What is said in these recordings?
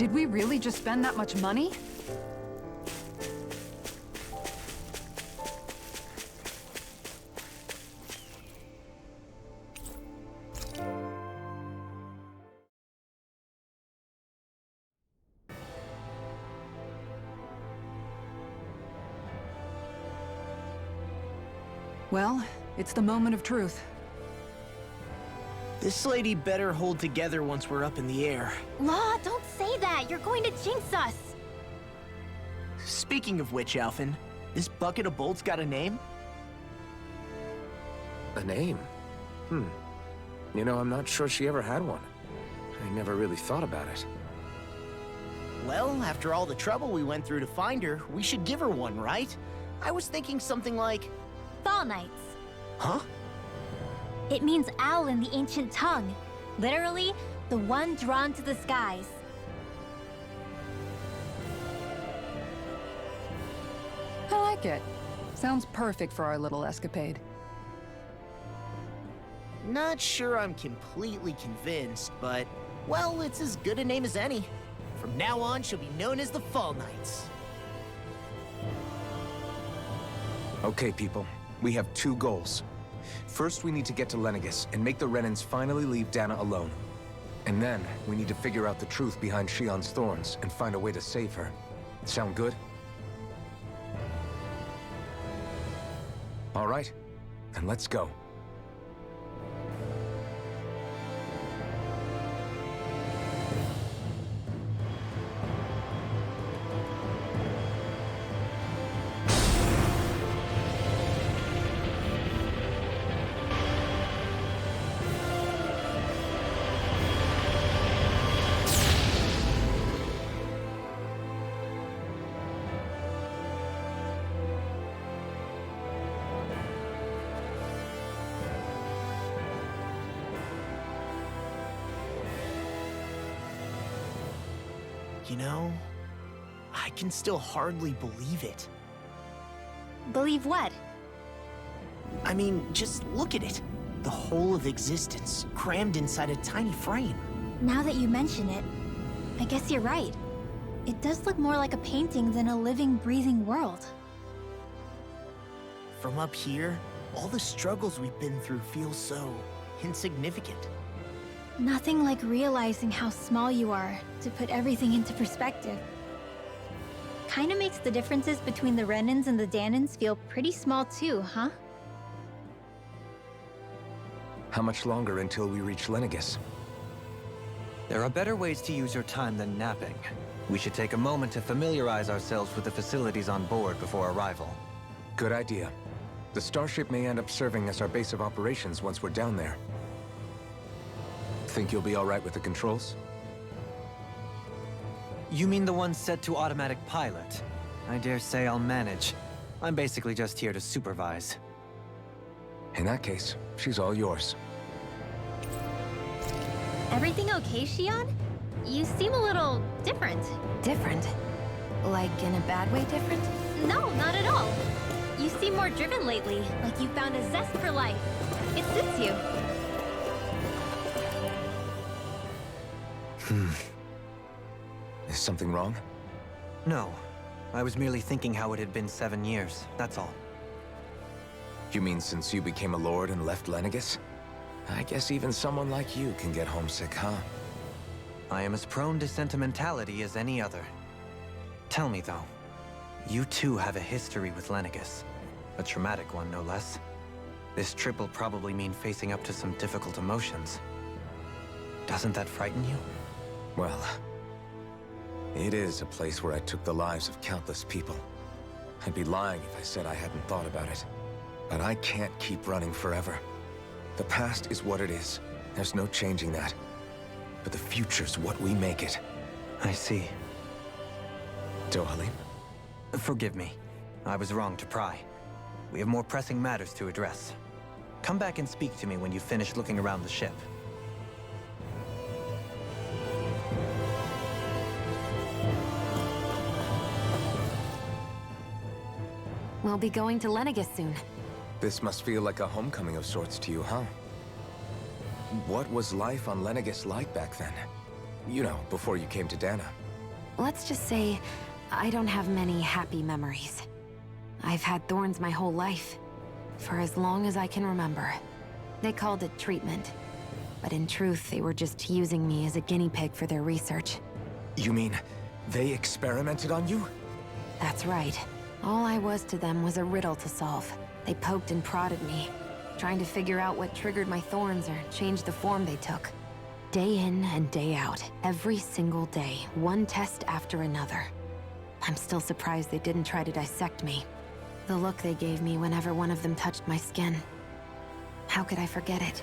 Did we really just spend that much money? Well, it's the moment of truth. This lady better hold together once we're up in the air. Law, don't say that! You're going to jinx us! Speaking of which, Alphen, this bucket of bolts got a name? A name? You know, I'm not sure she ever had one. I never really thought about it. Well, after all the trouble we went through to find her, we should give her one, right? I was thinking something like... Fall Knights. Huh? It means owl in the ancient tongue. Literally, the one drawn to the skies. I like it. Sounds perfect for our little escapade. Not sure I'm completely convinced, but... well, it's as good a name as any. From now on, she'll be known as the Fall Knights. Okay, people. We have two goals. First, we need to get to Lenegis and make the Renans finally leave Dana alone. And then, we need to figure out the truth behind Shionne's thorns and find a way to save her. Sound good? All right, then let's go. You know, I can still hardly believe it. Believe what? I mean, just look at it. The whole of existence, crammed inside a tiny frame. Now that you mention it, I guess you're right. It does look more like a painting than a living, breathing world. From up here, all the struggles we've been through feel so insignificant. Nothing like realizing how small you are to put everything into perspective. Kinda makes the differences between the Renans and the Danans feel pretty small too, huh? How much longer until we reach Lenegis? There are better ways to use your time than napping. We should take a moment to familiarize ourselves with the facilities on board before arrival. Good idea. The starship may end up serving as our base of operations once we're down there. Think you'll be all right with the controls? You mean the one set to automatic pilot? I dare say I'll manage. I'm basically just here to supervise. In that case, she's all yours. Everything okay, Shionne? You seem a little different. Different? Like in a bad way different? No, not at all. You seem more driven lately, like you found a zest for life. It suits you. Is something wrong? No. I was merely thinking how it had been 7 years, that's all. You mean since you became a lord and left Lenegis? I guess even someone like you can get homesick, huh? I am as prone to sentimentality as any other. Tell me though, you too have a history with Lenegis. A traumatic one, no less. This trip will probably mean facing up to some difficult emotions. Doesn't that frighten you? Well, it is a place where I took the lives of countless people. I'd be lying if I said I hadn't thought about it. But I can't keep running forever. The past is what it is. There's no changing that. But the future's what we make it. I see. Dohalim? Forgive me. I was wrong to pry. We have more pressing matters to address. Come back and speak to me when you finish looking around the ship. We'll be going to Lenegis soon. This must feel like a homecoming of sorts to you, huh? What was life on Lenegis like back then? You know, before you came to Dana. let's just say I don't have many happy memories. I've had thorns my whole life, for as long as I can remember. They called it treatment, but in truth, they were just using me as a guinea pig for their research. You mean, they experimented on you? That's right. All I was to them was a riddle to solve. They poked and prodded me, trying to figure out what triggered my thorns or changed the form they took. Day in and day out, every single day, one test after another. I'm still surprised they didn't try to dissect me. The look they gave me whenever one of them touched my skin. How could I forget it?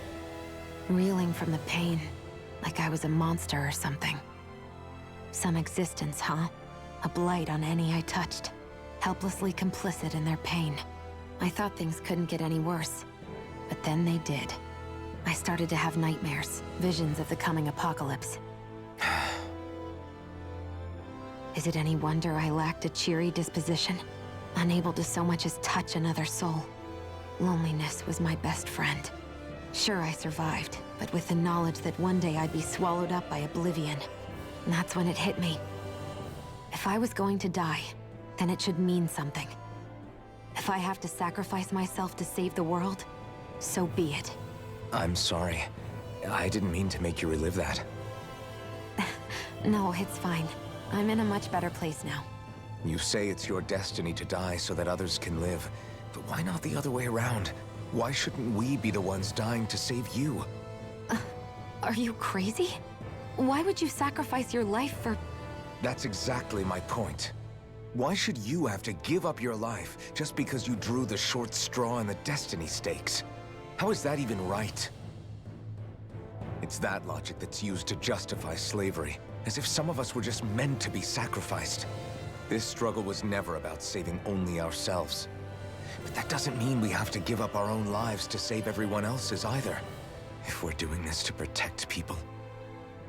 Reeling from the pain, like I was a monster or something. Some existence, huh? A blight on any I touched. Helplessly complicit in their pain. I thought things couldn't get any worse. But then they did. I started to have nightmares, visions of the coming apocalypse. Is it any wonder I lacked a cheery disposition? Unable to so much as touch another soul. Loneliness was my best friend. Sure, I survived, but with the knowledge that one day I'd be swallowed up by oblivion. And that's when it hit me. If I was going to die, then it should mean something. If I have to sacrifice myself to save the world, so be it. I'm sorry. I didn't mean to make you relive that. No, it's fine. I'm in a much better place now. You say it's your destiny to die so that others can live. But why not the other way around? Why shouldn't we be the ones dying to save you? Are you crazy? Why would you sacrifice your life for... That's exactly my point. Why should you have to give up your life just because you drew the short straw in the destiny stakes? How is that even right? It's that logic that's used to justify slavery, as if some of us were just meant to be sacrificed. This struggle was never about saving only ourselves. But that doesn't mean we have to give up our own lives to save everyone else's either. If we're doing this to protect people,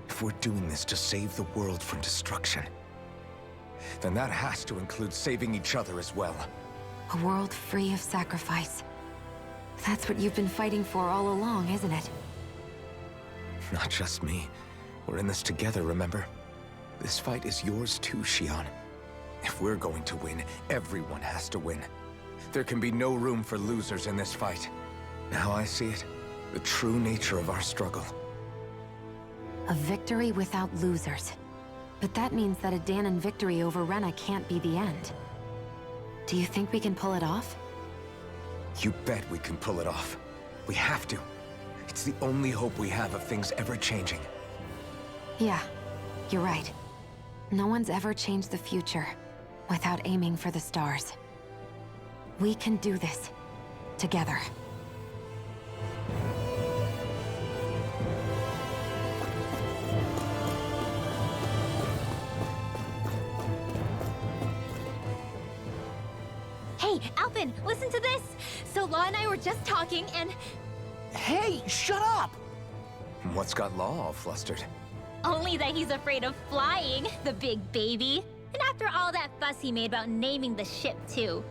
if we're doing this to save the world from destruction, then that has to include saving each other as well. A world free of sacrifice. That's what you've been fighting for all along, isn't it? Not just me. We're in this together, remember? This fight is yours too, Xion. If we're going to win, everyone has to win. There can be no room for losers in this fight. Now I see it. The true nature of our struggle. A victory without losers. But that means that a Dahnan victory over Rena can't be the end. Do you think we can pull it off? You bet we can pull it off. We have to. It's the only hope we have of things ever changing. Yeah, you're right. No one's ever changed the future without aiming for the stars. We can do this. Together. Hey, Alphen, listen to this! So Law and I were just talking and... Hey, shut up! What's got Law all flustered? Only that he's afraid of flying, the big baby. And after all that fuss he made about naming the ship, too.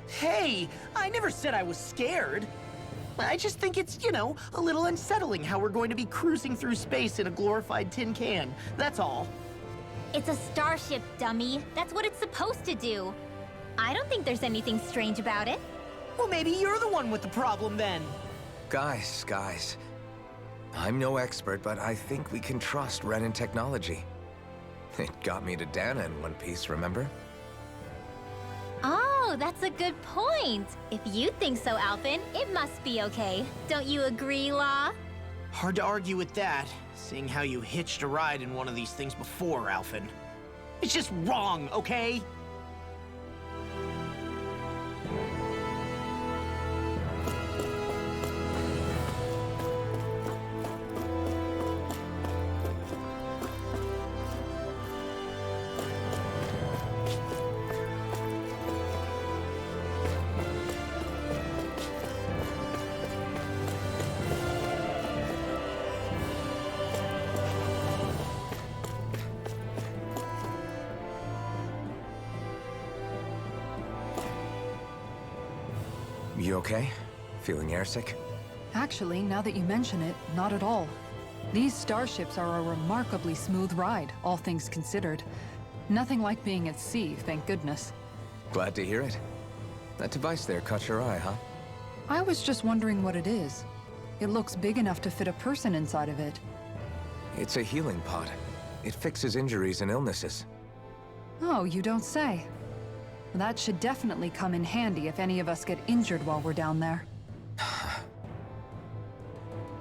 Hey, I never said I was scared. I just think it's, you know, a little unsettling how we're going to be cruising through space in a glorified tin can. That's all. It's a starship, dummy. That's what it's supposed to do. I don't think there's anything strange about it. Well, maybe you're the one with the problem then. Guys. I'm no expert, but I think we can trust Renan technology. It got me to Dahna in one piece, remember? Oh, that's a good point. If you think so, Alphen, it must be okay. Don't you agree, Law? Hard to argue with that, seeing how you hitched a ride in one of these things before, Alphen. It's just wrong, okay? You okay? Feeling airsick? Actually, now that you mention it, not at all. These starships are a remarkably smooth ride, all things considered. Nothing like being at sea, thank goodness. Glad to hear it. That device there caught your eye, huh? I was just wondering what it is. It looks big enough to fit a person inside of it. It's a healing pod. It fixes injuries and illnesses. Oh, you don't say. That should definitely come in handy if any of us get injured while we're down there.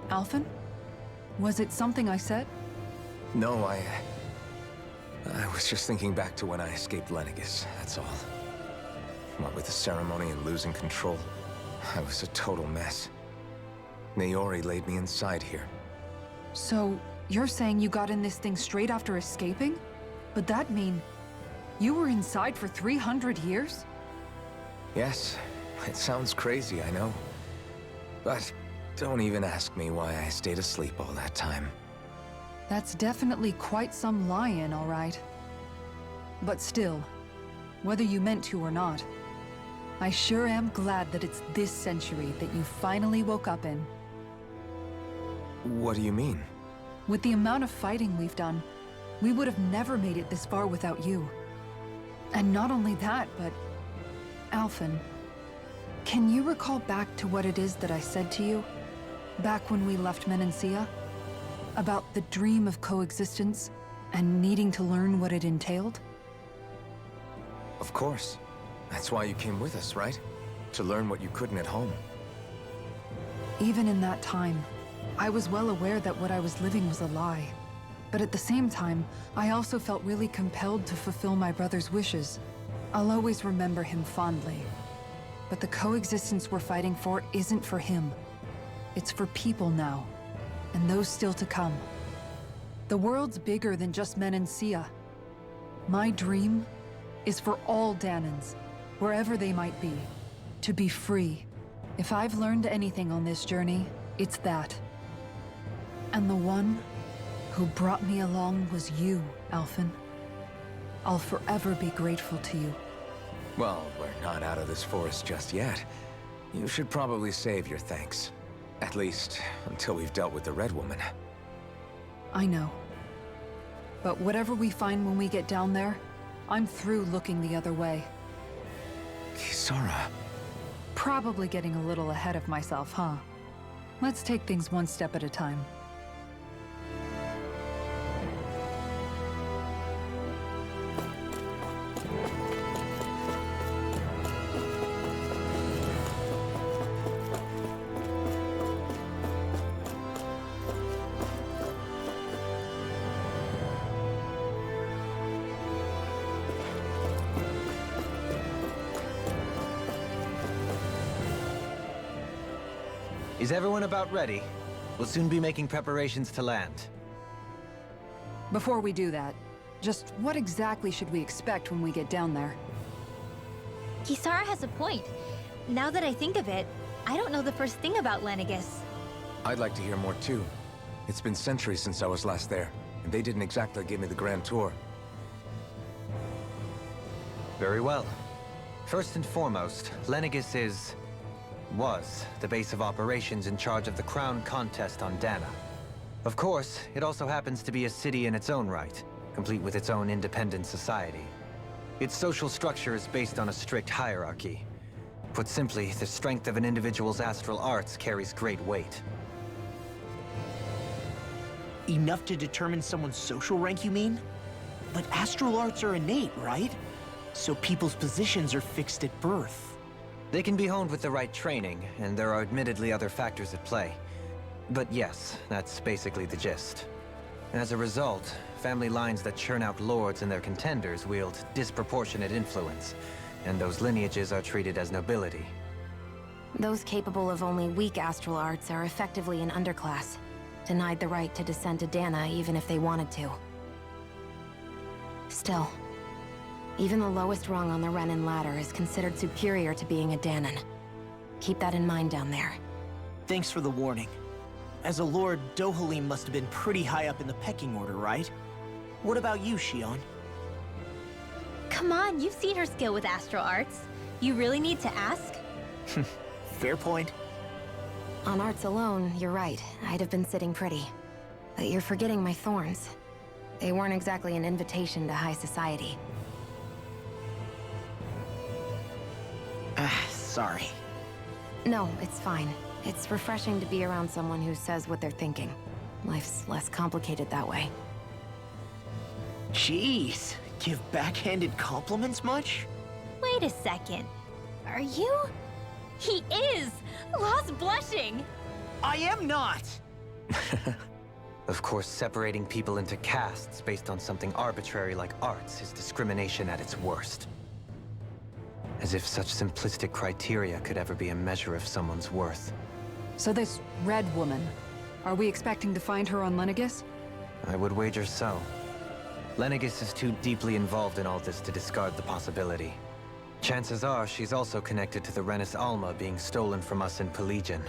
Alphen? Was it something I said? No, I was just thinking back to when I escaped Lenegis, that's all. What with the ceremony and losing control, I was a total mess. Naori laid me inside here. So, you're saying you got in this thing straight after escaping? But that mean you were inside for 300 years? Yes, it sounds crazy, I know. But don't even ask me why I stayed asleep all that time. That's definitely quite some lie-in, all right. But still, whether you meant to or not, I sure am glad that it's this century that you finally woke up in. What do you mean? With the amount of fighting we've done, we would have never made it this far without you. And not only that, but... Alphen, can you recall back to what it is that I said to you? Back when we left Menancia? About the dream of coexistence, and needing to learn what it entailed? Of course. That's why you came with us, right? To learn what you couldn't at home. Even in that time, I was well aware that what I was living was a lie. But at the same time, I also felt really compelled to fulfill my brother's wishes. I'll always remember him fondly. But the coexistence we're fighting for isn't for him. It's for people now, and those still to come. The world's bigger than just Menancia. My dream is for all Dahnans, wherever they might be, to be free. If I've learned anything on this journey, it's that. And the one who brought me along was you, Alphen. I'll forever be grateful to you. Well, we're not out of this forest just yet. You should probably save your thanks. At least, until we've dealt with the Red Woman. I know. But whatever we find when we get down there, I'm through looking the other way. Kisara. Probably getting a little ahead of myself, huh? Let's take things one step at a time. Is everyone about ready? We'll soon be making preparations to land. Before we do that, just what exactly should we expect when we get down there? Kisara has a point. Now that I think of it, I don't know the first thing about Lenegis. I'd like to hear more too. It's been centuries since I was last there, and they didn't exactly give me the grand tour. Very well. First and foremost, Lenegis was the base of operations in charge of the crown contest on Dahna. Of course, it also happens to be a city in its own right, complete with its own independent society. Its social structure is based on a strict hierarchy. Put simply, the strength of an individual's astral arts carries great weight. Enough to determine someone's social rank, you mean? But astral arts are innate, right? So people's positions are fixed at birth. They can be honed with the right training, and there are admittedly other factors at play. But yes, that's basically the gist. As a result, family lines that churn out lords and their contenders wield disproportionate influence, and those lineages are treated as nobility. Those capable of only weak astral arts are effectively an underclass, denied the right to descend to Dahna even if they wanted to. Still, even the lowest rung on the Renan ladder is considered superior to being a Dahnan. Keep that in mind down there. Thanks for the warning. As a lord, Dohalim must have been pretty high up in the pecking order, right? What about you, Shionne? Come on, you've seen her skill with astral arts. You really need to ask? Fair point. On arts alone, you're right. I'd have been sitting pretty. But you're forgetting my thorns. They weren't exactly an invitation to high society. Sorry. No, it's fine. It's refreshing to be around someone who says what they're thinking. Life's less complicated that way. Jeez, give backhanded compliments much? Wait a second. Are you? He is! Lost blushing! I am not! Of course, separating people into castes based on something arbitrary like arts is discrimination at its worst. As if such simplistic criteria could ever be a measure of someone's worth. So this Red Woman, are we expecting to find her on Lenegis? I would wager so. Lenegis is too deeply involved in all this to discard the possibility. Chances are she's also connected to the Renis Alma being stolen from us in Pelegion.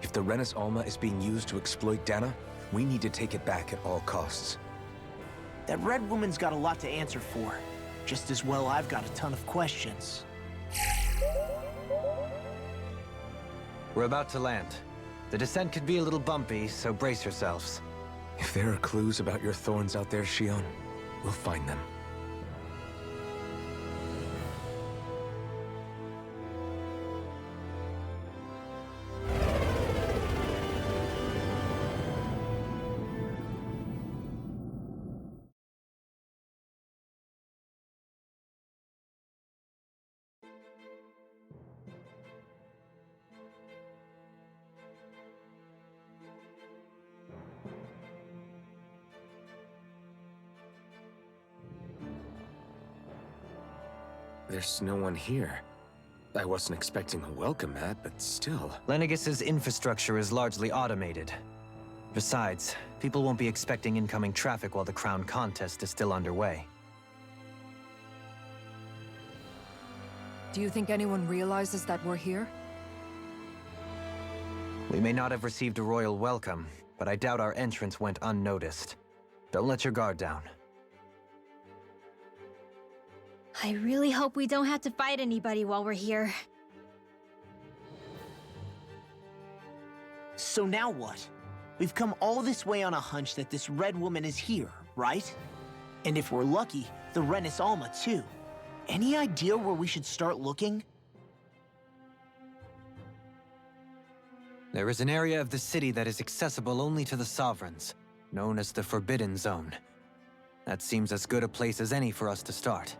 If the Renis Alma is being used to exploit Dana, we need to take it back at all costs. That Red Woman's got a lot to answer for. Just as well I've got a ton of questions. We're about to land. The descent could be a little bumpy, so brace yourselves. If there are clues about your thorns out there, Shion, we'll find them. There's no one here. I wasn't expecting a welcome mat, but still. Lenegis's infrastructure is largely automated. Besides, people won't be expecting incoming traffic while the crown contest is still underway. Do you think anyone realizes that we're here? We may not have received a royal welcome, but I doubt our entrance went unnoticed. Don't let your guard down. I really hope we don't have to fight anybody while we're here. So now what? We've come all this way on a hunch that this Red Woman is here, right? And if we're lucky, the Renis Alma too. Any idea where we should start looking? There is an area of the city that is accessible only to the Sovereigns, known as the Forbidden Zone. That seems as good a place as any for us to start.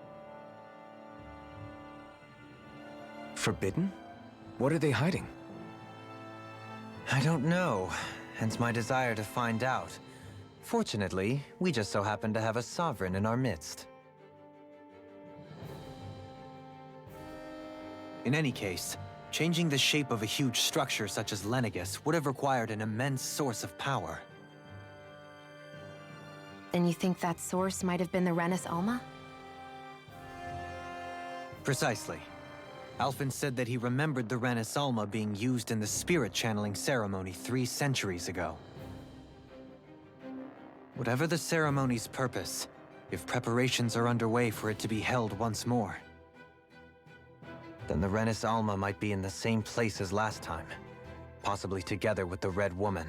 Forbidden? What are they hiding? I don't know, hence my desire to find out. Fortunately, we just so happen to have a Sovereign in our midst. In any case, changing the shape of a huge structure such as Lenegis would have required an immense source of power. Then you think that source might have been the Renis Alma? Precisely. Alphen said that he remembered the Renis Alma being used in the spirit channeling ceremony 3 centuries ago. Whatever the ceremony's purpose, if preparations are underway for it to be held once more, then the Renis Alma might be in the same place as last time, possibly together with the Red Woman.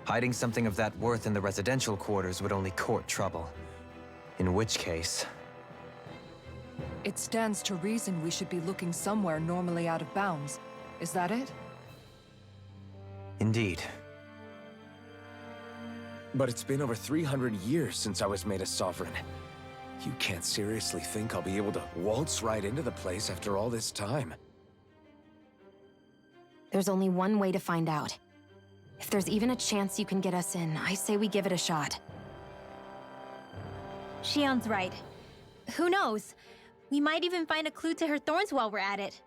Hiding something of that worth in the residential quarters would only court trouble. In which case... It stands to reason we should be looking somewhere normally out of bounds. Is that it? Indeed. But it's been over 300 years since I was made a Sovereign. You can't seriously think I'll be able to waltz right into the place after all this time. There's only one way to find out. If there's even a chance you can get us in, I say we give it a shot. Shion's right. Who knows? We might even find a clue to her thorns while we're at it.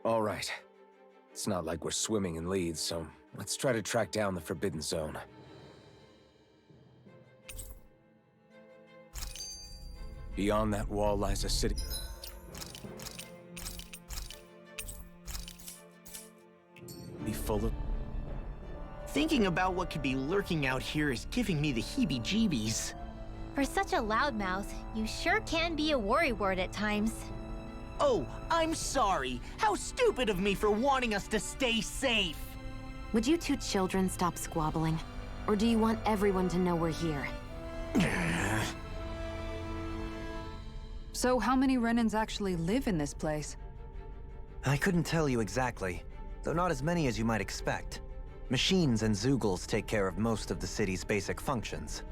All right. It's not like we're swimming in leads, so let's try to track down the Forbidden Zone. Beyond that wall lies a city. Be full of... Thinking about what could be lurking out here is giving me the heebie-jeebies. For such a loudmouth, you sure can be a worrywart at times. Oh, I'm sorry. How stupid of me for wanting us to stay safe. Would you two children stop squabbling? Or do you want everyone to know we're here? So how many Renans actually live in this place? I couldn't tell you exactly, though not as many as you might expect. Machines and Zeugles take care of most of the city's basic functions.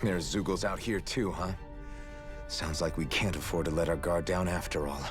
There's Zeugles out here too, huh? Sounds like we can't afford to let our guard down after all.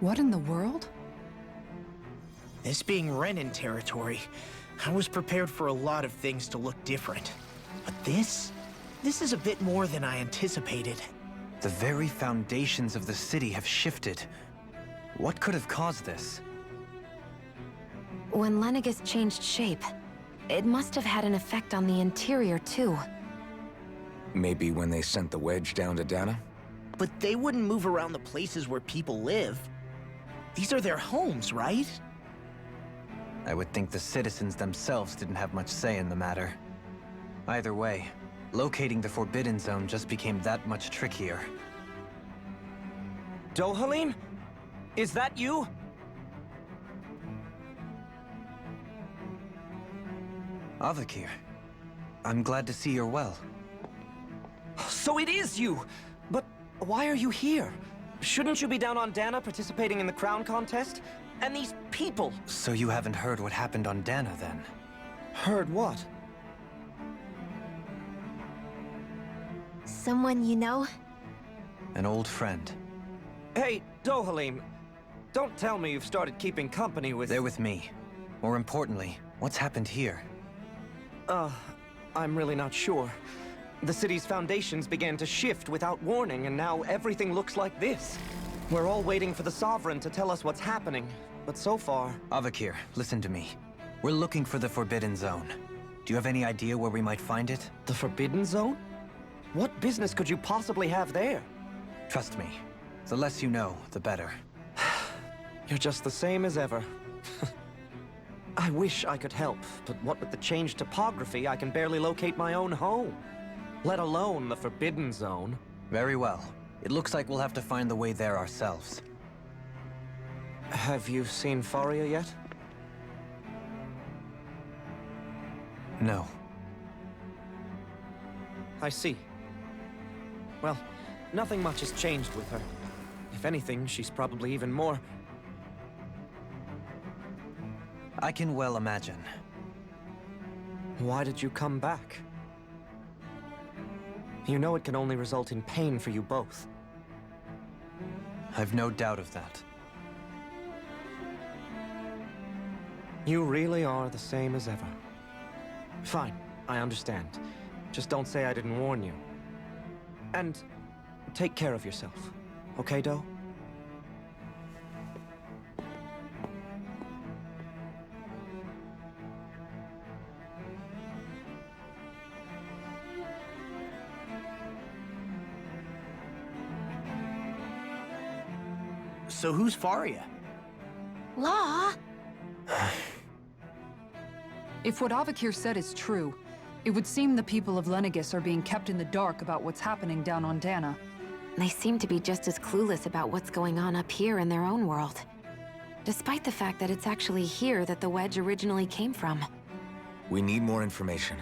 What in the world? This being Renan territory, I was prepared for a lot of things to look different. But this is a bit more than I anticipated. The very foundations of the city have shifted. What could have caused this? When Lenegis changed shape, it must have had an effect on the interior too. Maybe when they sent the wedge down to Dana? But they wouldn't move around the places where people live. These are their homes, right? I would think the citizens themselves didn't have much say in the matter. Either way, locating the Forbidden Zone just became that much trickier. Dohalim? Is that you? Avakir, I'm glad to see you're well. So it is you! But why are you here? Shouldn't you be down on Dana participating in the crown contest? And these people! So you haven't heard what happened on Dana, then? Heard what? Someone you know? An old friend. Hey, Dohalim, don't tell me you've started keeping company with... They're with me. More importantly, what's happened here? I'm really not sure. The city's foundations began to shift without warning, and now everything looks like this. We're all waiting for the Sovereign to tell us what's happening, but so far... Avakir, listen to me. We're looking for the Forbidden Zone. Do you have any idea where we might find it? The Forbidden Zone? What business could you possibly have there? Trust me. The less you know, the better. You're just the same as ever. I wish I could help, but what with the changed topography, I can barely locate my own home. Let alone the Forbidden Zone. Very well. It looks like we'll have to find the way there ourselves. Have you seen Faria yet? No. I see. Well, nothing much has changed with her. If anything, she's probably even more... I can well imagine. Why did you come back? You know it can only result in pain for you both. I've no doubt of that. You really are the same as ever. Fine, I understand. Just don't say I didn't warn you. And take care of yourself, okay, Doe? So who's Faria? Law? If what Avakir said is true, it would seem the people of Lenegis are being kept in the dark about what's happening down on Dana. They seem to be just as clueless about what's going on up here in their own world. Despite the fact that it's actually here that the wedge originally came from. We need more information.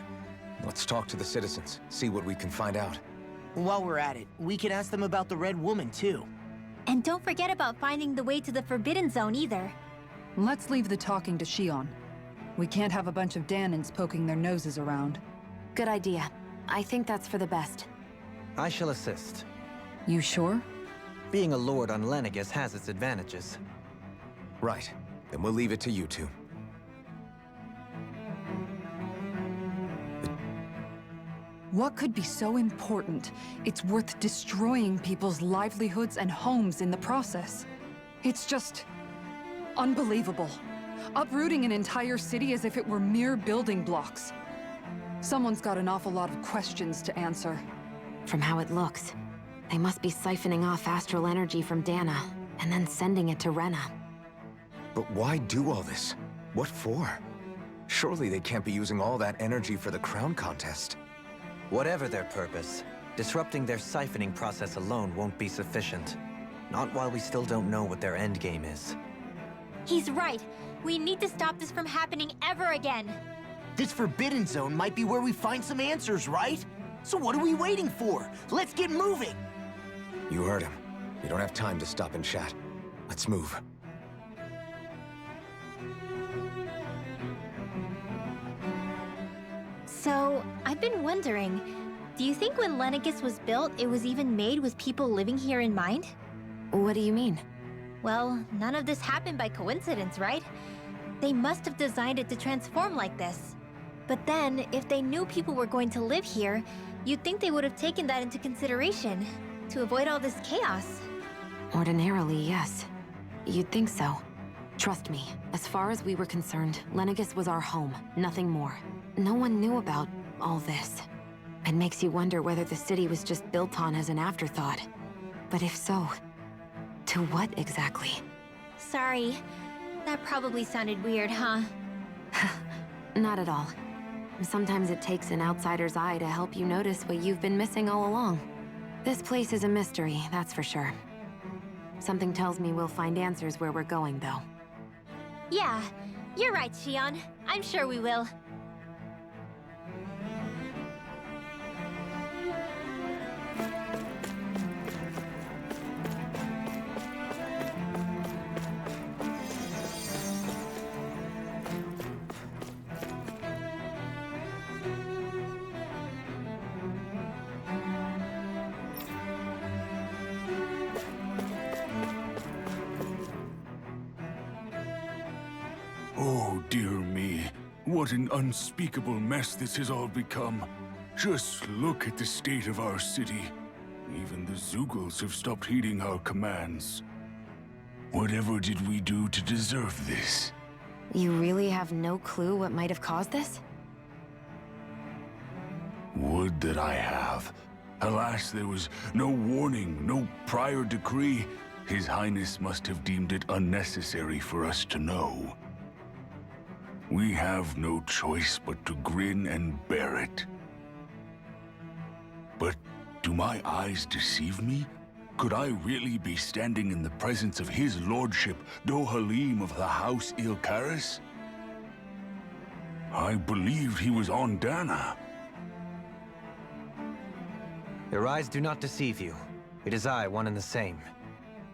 Let's talk to the citizens, see what we can find out. While we're at it, we can ask them about the Red Woman, too. And don't forget about finding the way to the Forbidden Zone either. Let's leave the talking to Shion. We can't have a bunch of Danans poking their noses around. Good idea. I think that's for the best. I shall assist. You sure? Being a lord on Lenegis has its advantages. Right. Then we'll leave it to you two. What could be so important? It's worth destroying people's livelihoods and homes in the process. It's just unbelievable. Uprooting an entire city as if it were mere building blocks. Someone's got an awful lot of questions to answer. From how it looks, they must be siphoning off astral energy from Dana, and then sending it to Rena. But why do all this? What for? Surely they can't be using all that energy for the crown contest. Whatever their purpose, disrupting their siphoning process alone won't be sufficient. Not while we still don't know what their endgame is. He's right. We need to stop this from happening ever again. This Forbidden Zone might be where we find some answers, right? So what are we waiting for? Let's get moving! You heard him. We don't have time to stop and chat. Let's move. So, I've been wondering, do you think when Lenegis was built, it was even made with people living here in mind? What do you mean? Well, none of this happened by coincidence, right? They must have designed it to transform like this. But then, if they knew people were going to live here, you'd think they would have taken that into consideration, to avoid all this chaos. Ordinarily, yes. You'd think so. Trust me, as far as we were concerned, Lenegis was our home, nothing more. No one knew about all this. It makes you wonder whether the city was just built on as an afterthought. But if so, to what exactly? Sorry, that probably sounded weird, huh? Not at all. Sometimes it takes an outsider's eye to help you notice what you've been missing all along. This place is a mystery, that's for sure. Something tells me we'll find answers where we're going, though. Yeah, you're right, Shion. I'm sure we will. Oh, dear me. What an unspeakable mess this has all become. Just look at the state of our city. Even the Zeugles have stopped heeding our commands. Whatever did we do to deserve this? You really have no clue what might have caused this? Would that I have. Alas, there was no warning, no prior decree. His Highness must have deemed it unnecessary for us to know. We have no choice but to grin and bear it. But do my eyes deceive me? Could I really be standing in the presence of his lordship, Dohalim of the House Ilkaris? I believed he was on Dana. Your eyes do not deceive you. It is I, one and the same.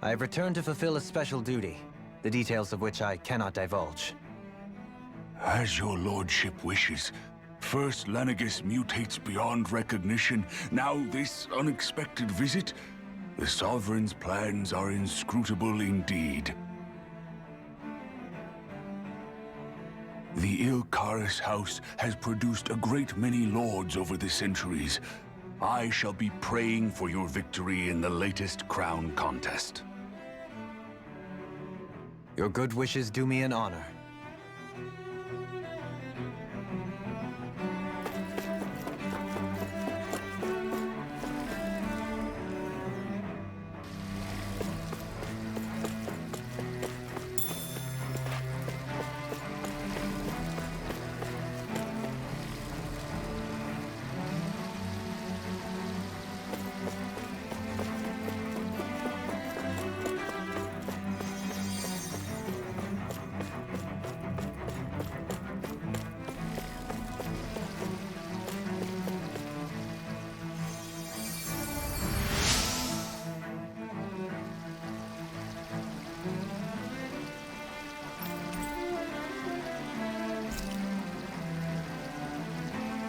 I have returned to fulfill a special duty, the details of which I cannot divulge. As your lordship wishes. First Lenegis mutates beyond recognition, now this unexpected visit. The Sovereign's plans are inscrutable indeed. The Ilkaris House has produced a great many lords over the centuries. I shall be praying for your victory in the latest crown contest. Your good wishes do me an honor.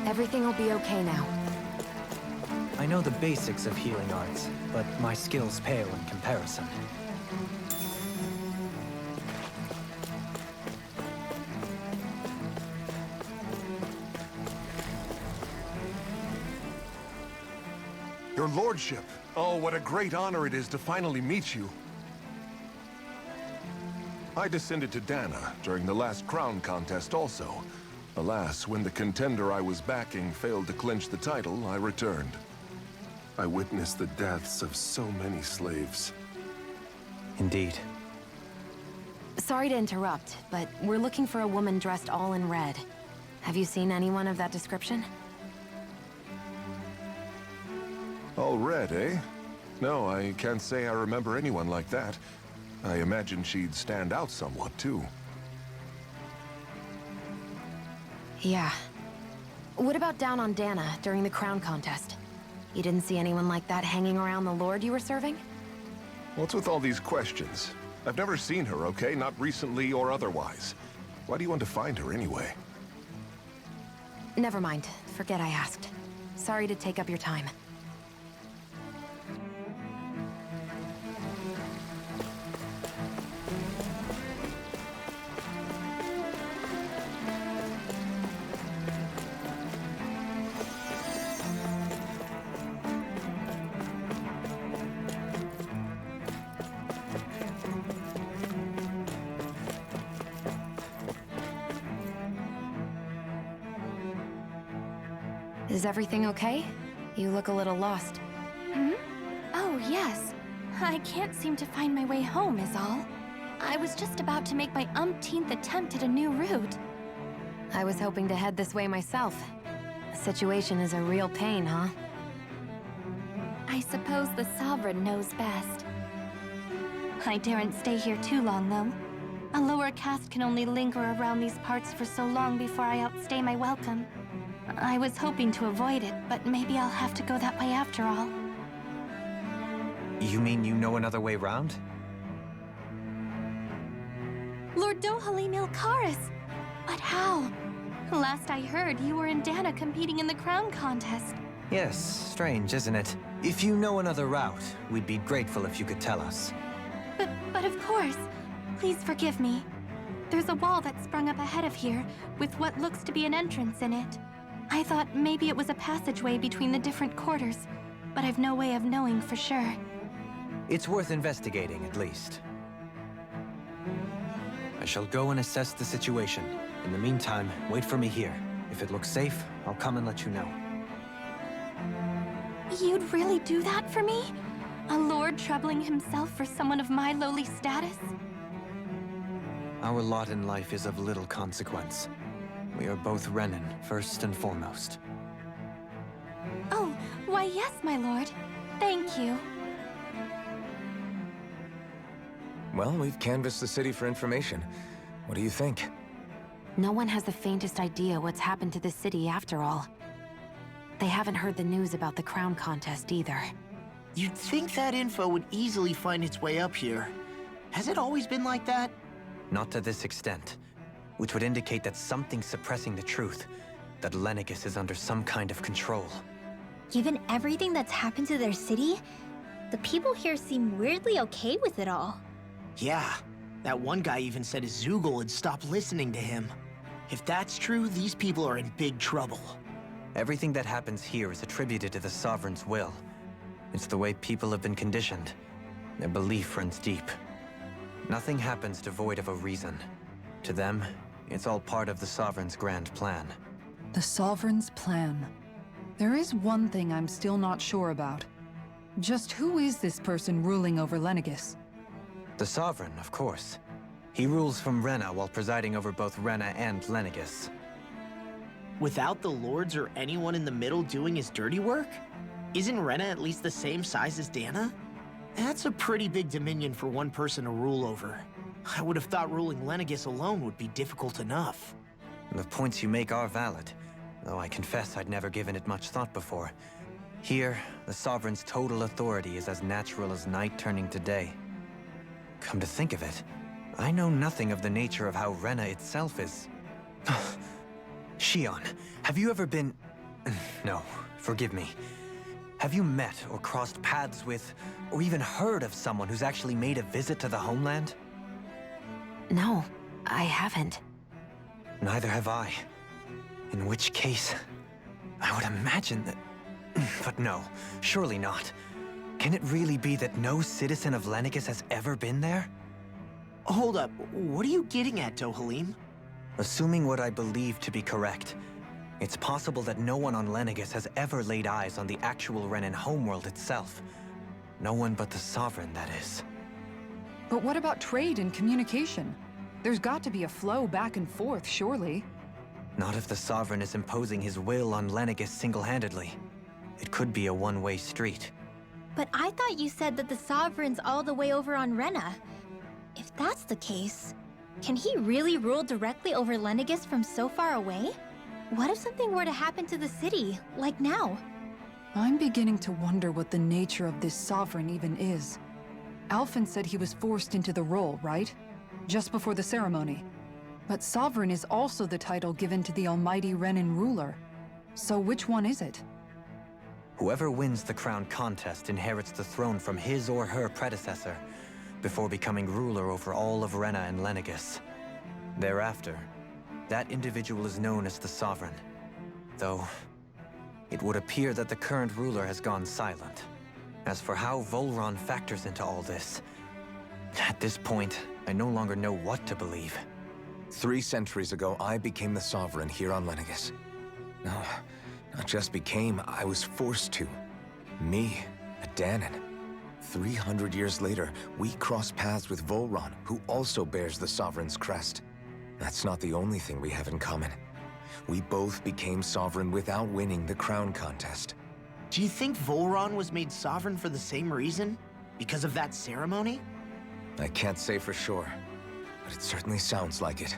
Everything will be okay now. I know the basics of healing arts, but my skills pale in comparison. Your lordship! Oh, what a great honor it is to finally meet you. I descended to Dana during the last crown contest also. Alas, when the contender I was backing failed to clinch the title, I returned. I witnessed the deaths of so many slaves. Indeed. Sorry to interrupt, but we're looking for a woman dressed all in red. Have you seen anyone of that description? All red, eh? No, I can't say I remember anyone like that. I imagine she'd stand out somewhat, too. Yeah. What about down on Dana during the crown contest? You didn't see anyone like that hanging around the lord you were serving? What's with all these questions? I've never seen her, okay? Not recently or otherwise. Why do you want to find her anyway? Never mind. Forget I asked. Sorry to take up your time. Is everything okay? You look a little lost. Hmm? Oh, yes. I can't seem to find my way home, is all. I was just about to make my umpteenth attempt at a new route. I was hoping to head this way myself. The situation is a real pain, huh? I suppose the Sovereign knows best. I daren't stay here too long, though. A lower caste can only linger around these parts for so long before I outstay my welcome. I was hoping to avoid it, but maybe I'll have to go that way after all. You mean you know another way round? Lord Dohalim Ilkaris! But how? Last I heard, you were in Dana competing in the crown contest. Yes, strange, isn't it? If you know another route, we'd be grateful if you could tell us. But of course. Please forgive me. There's a wall that sprung up ahead of here, with what looks to be an entrance in it. I thought maybe it was a passageway between the different quarters, but I've no way of knowing for sure. It's worth investigating, at least. I shall go and assess the situation. In the meantime, wait for me here. If it looks safe, I'll come and let you know. You'd really do that for me? A lord troubling himself for someone of my lowly status? Our lot in life is of little consequence. We are both Renan, first and foremost. Oh, why yes, my lord. Thank you. Well, we've canvassed the city for information. What do you think? No one has the faintest idea what's happened to the city after all. They haven't heard the news about the crown contest either. You'd think that info would easily find its way up here. Has it always been like that? Not to this extent. Which would indicate that something's suppressing the truth. That Lenegis is under some kind of control. Given everything that's happened to their city, the people here seem weirdly okay with it all. Yeah, that one guy even said his Zoogle had stopped listening to him. If that's true, these people are in big trouble. Everything that happens here is attributed to the Sovereign's will. It's the way people have been conditioned. Their belief runs deep. Nothing happens devoid of a reason. To them, it's all part of the Sovereign's grand plan. The Sovereign's plan. There is one thing I'm still not sure about. Just who is this person ruling over Lenegis? The Sovereign, of course. He rules from Rena while presiding over both Rena and Lenegis. Without the lords or anyone in the middle doing his dirty work? Isn't Rena at least the same size as Dana? That's a pretty big dominion for one person to rule over. I would have thought ruling Lenegis alone would be difficult enough. The points you make are valid, though I confess I'd never given it much thought before. Here, the Sovereign's total authority is as natural as night turning to day. Come to think of it, I know nothing of the nature of how Rena itself is. Shion, have you ever been... No, forgive me. Have you met or crossed paths with, or even heard of someone who's actually made a visit to the homeland? No, I haven't. Neither have I. In which case, I would imagine that... But no, surely not. Can it really be that no citizen of Lenegis has ever been there? Hold up, what are you getting at, Dohalim? Assuming what I believe to be correct, it's possible that no one on Lenegis has ever laid eyes on the actual Renan homeworld itself. No one but the Sovereign, that is. But what about trade and communication? There's got to be a flow back and forth, surely. Not if the Sovereign is imposing his will on Lenegis single-handedly. It could be a one-way street. But I thought you said that the Sovereign's all the way over on Rena. If that's the case, can he really rule directly over Lenegis from so far away? What if something were to happen to the city, like now? I'm beginning to wonder what the nature of this Sovereign even is. Alphen said he was forced into the role, right? Just before the ceremony. But Sovereign is also the title given to the almighty Renan ruler. So which one is it? Whoever wins the crown contest inherits the throne from his or her predecessor, before becoming ruler over all of Rena and Lenegis. Thereafter, that individual is known as the Sovereign. Though, it would appear that the current ruler has gone silent. As for how Volron factors into all this, at this point, I no longer know what to believe. 3 centuries ago, I became the Sovereign here on Lenegis. No, not just became, I was forced to. Me, a Dahnan. 300 years later, we cross paths with Volron, who also bears the Sovereign's crest. That's not the only thing we have in common. We both became Sovereign without winning the crown contest. Do you think Volron was made sovereign for the same reason? Because of that ceremony? I can't say for sure, but it certainly sounds like it.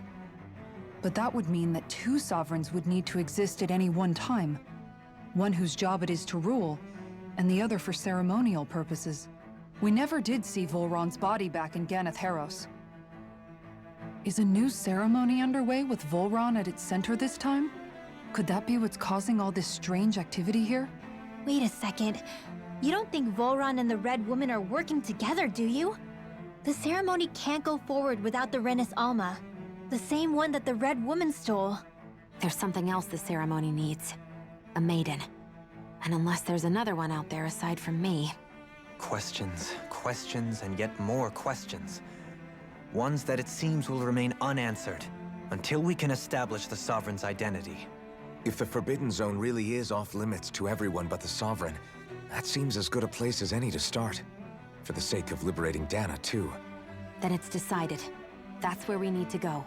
But that would mean that 2 sovereigns would need to exist at any one time. One whose job it is to rule, and the other for ceremonial purposes. We never did see Volron's body back in Ganath Haros. Is a new ceremony underway with Volron at its center this time? Could that be what's causing all this strange activity here? Wait a second. You don't think Volron and the Red Woman are working together, do you? The ceremony can't go forward without the Renis Alma. The same one that the Red Woman stole. There's something else the ceremony needs. A maiden. And unless there's another one out there aside from me... Questions, questions, and yet more questions. Ones that it seems will remain unanswered, until we can establish the Sovereign's identity. If the Forbidden Zone really is off-limits to everyone but the Sovereign, that seems as good a place as any to start. For the sake of liberating Dana, too. Then it's decided. That's where we need to go.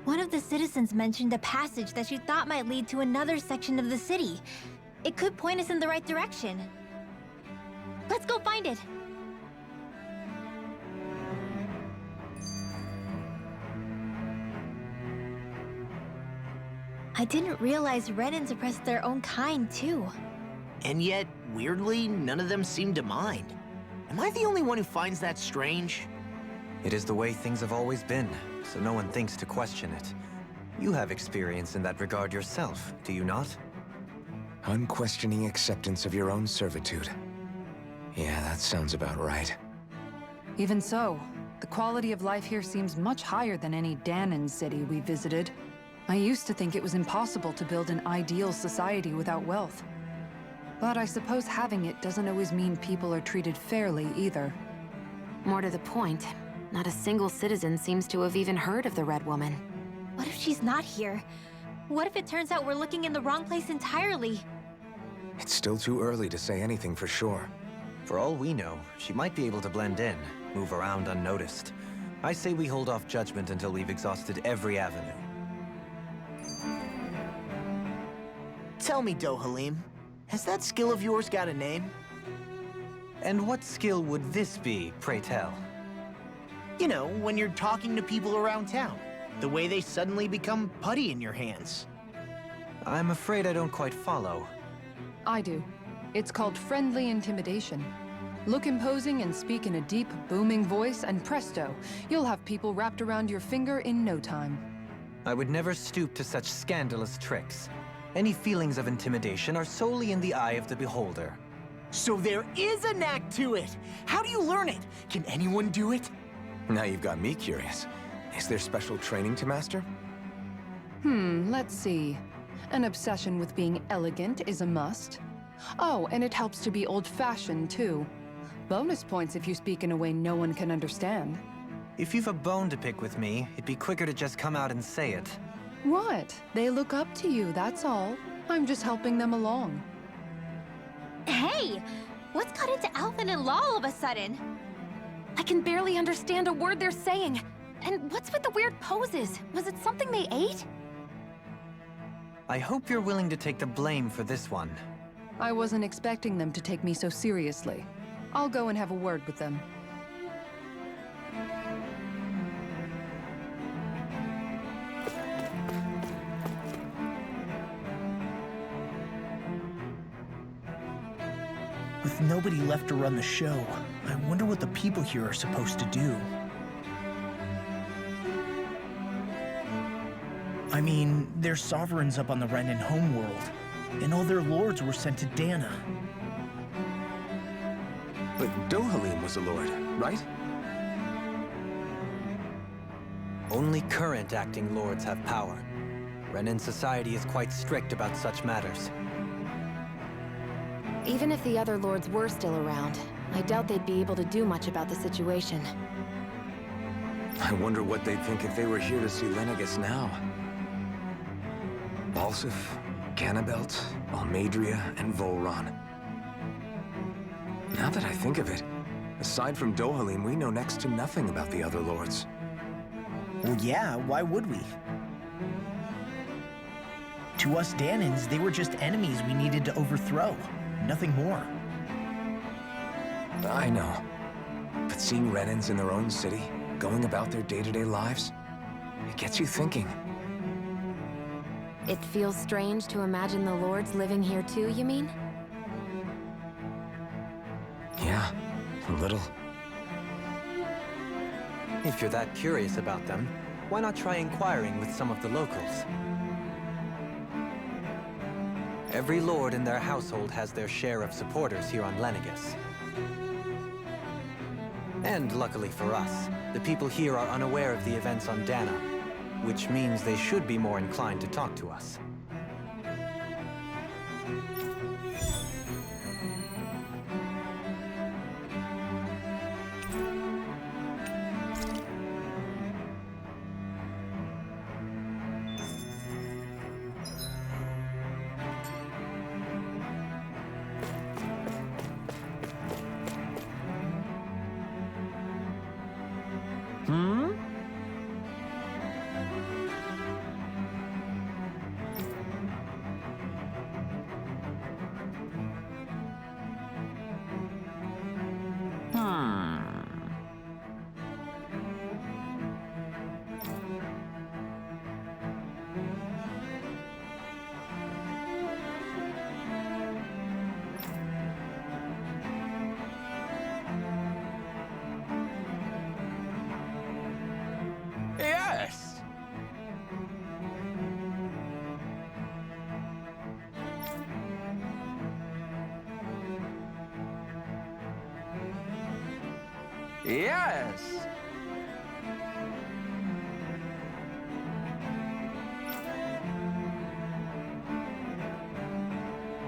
One of the citizens mentioned a passage that she thought might lead to another section of the city. It could point us in the right direction. Let's go find it! I didn't realize Renans oppressed their own kind, too. And yet, weirdly, none of them seem to mind. Am I the only one who finds that strange? It is the way things have always been, so no one thinks to question it. You have experience in that regard yourself, do you not? Unquestioning acceptance of your own servitude. Yeah, that sounds about right. Even so, the quality of life here seems much higher than any Dahnan city we visited. I used to think it was impossible to build an ideal society without wealth. But I suppose having it doesn't always mean people are treated fairly either. More to the point, not a single citizen seems to have even heard of the Red Woman. What if she's not here? What if it turns out we're looking in the wrong place entirely? It's still too early to say anything for sure. For all we know, she might be able to blend in, move around unnoticed. I say we hold off judgment until we've exhausted every avenue. Tell me, Dohalim, has that skill of yours got a name? And what skill would this be, pray tell? You know, when you're talking to people around town. The way they suddenly become putty in your hands. I'm afraid I don't quite follow. I do. It's called friendly intimidation. Look imposing and speak in a deep, booming voice, and presto, you'll have people wrapped around your finger in no time. I would never stoop to such scandalous tricks. Any feelings of intimidation are solely in the eye of the beholder. So there is a knack to it! How do you learn it? Can anyone do it? Now you've got me curious. Is there special training to master? Let's see. An obsession with being elegant is a must. Oh, and it helps to be old-fashioned, too. Bonus points if you speak in a way no one can understand. If you've a bone to pick with me, it'd be quicker to just come out and say it. What? They look up to you, that's all. I'm just helping them along. Hey! What's got into Alvin and Law all of a sudden? I can barely understand a word they're saying. And what's with the weird poses? Was it something they ate? I hope you're willing to take the blame for this one. I wasn't expecting them to take me so seriously. I'll go and have a word with them. With nobody left to run the show, I wonder what the people here are supposed to do. I mean, there's sovereigns up on the Renan homeworld, and all their lords were sent to Dana. But Dohalim was a lord, right? Only current acting lords have power. Renan society is quite strict about such matters. Even if the other lords were still around, I doubt they'd be able to do much about the situation. I wonder what they'd think if they were here to see Lenegis now. Balsif, Ganabelt, Almadria, and Volron. Now that I think of it, aside from Dohalim, we know next to nothing about the other lords. Well, yeah, why would we? To us Danans, they were just enemies we needed to overthrow. Nothing more. I know. But seeing Renans in their own city, going about their day-to-day lives, it gets you thinking. It feels strange to imagine the lords living here too, you mean? Yeah, a little. If you're that curious about them, why not try inquiring with some of the locals? Every lord in their household has their share of supporters here on Lenegis. And luckily for us, the people here are unaware of the events on Dana, which means they should be more inclined to talk to us. Yes! Yes!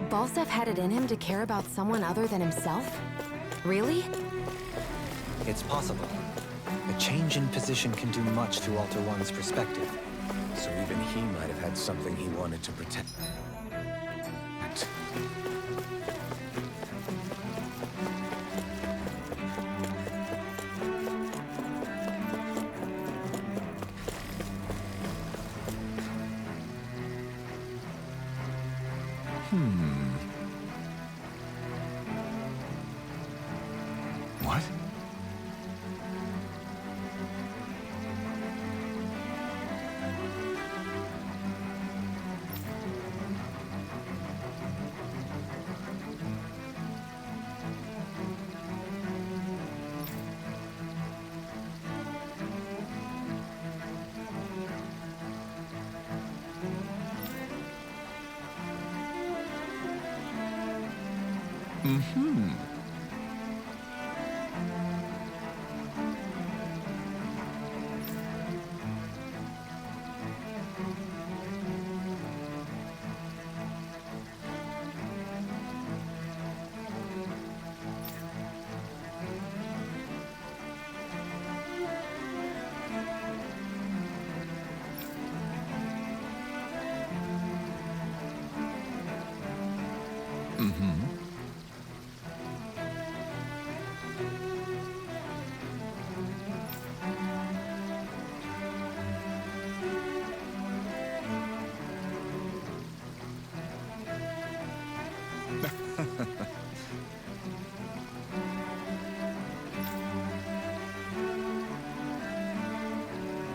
Balsef had it in him to care about someone other than himself? Really? It's possible. A change in position can do much to alter one's perspective. So even he might have had something he wanted to protect. What? Mm-hmm. Mm-hmm.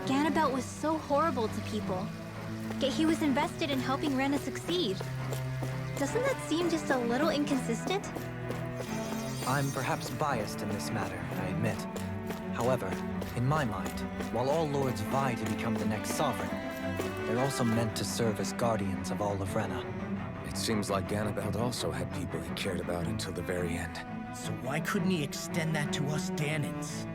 Ganabelt was so horrible to people, yet he was invested in helping Rena succeed. Doesn't that seem just a little inconsistent? I'm perhaps biased in this matter, I admit. However, in my mind, while all lords vie to become the next sovereign, they're also meant to serve as guardians of all of Rena. It seems like Ganabelt also had people he cared about until the very end. So why couldn't he extend that to us Danans?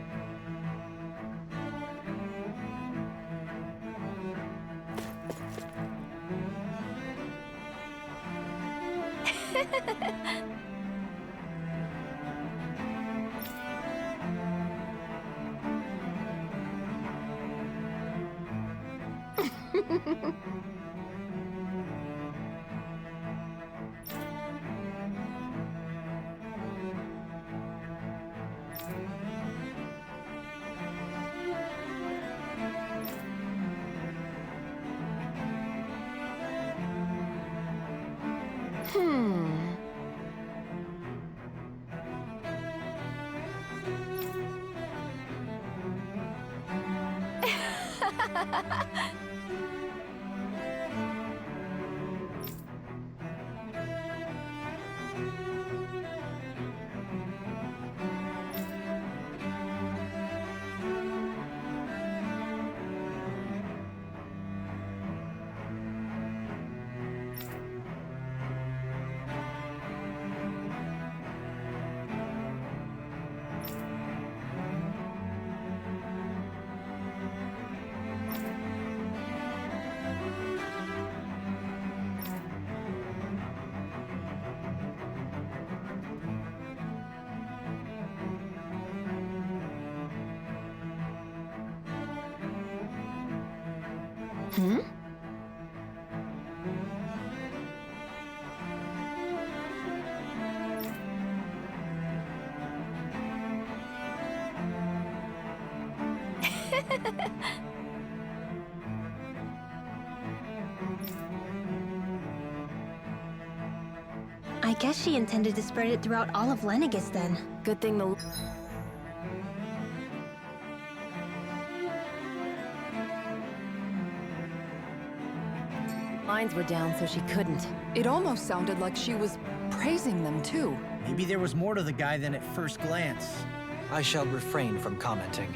Hmm? I guess she intended to spread it throughout all of Lenegis then. Good thing the... lines were down, so she couldn't. It almost sounded like she was praising them, too. Maybe there was more to the guy than at first glance. I shall refrain from commenting.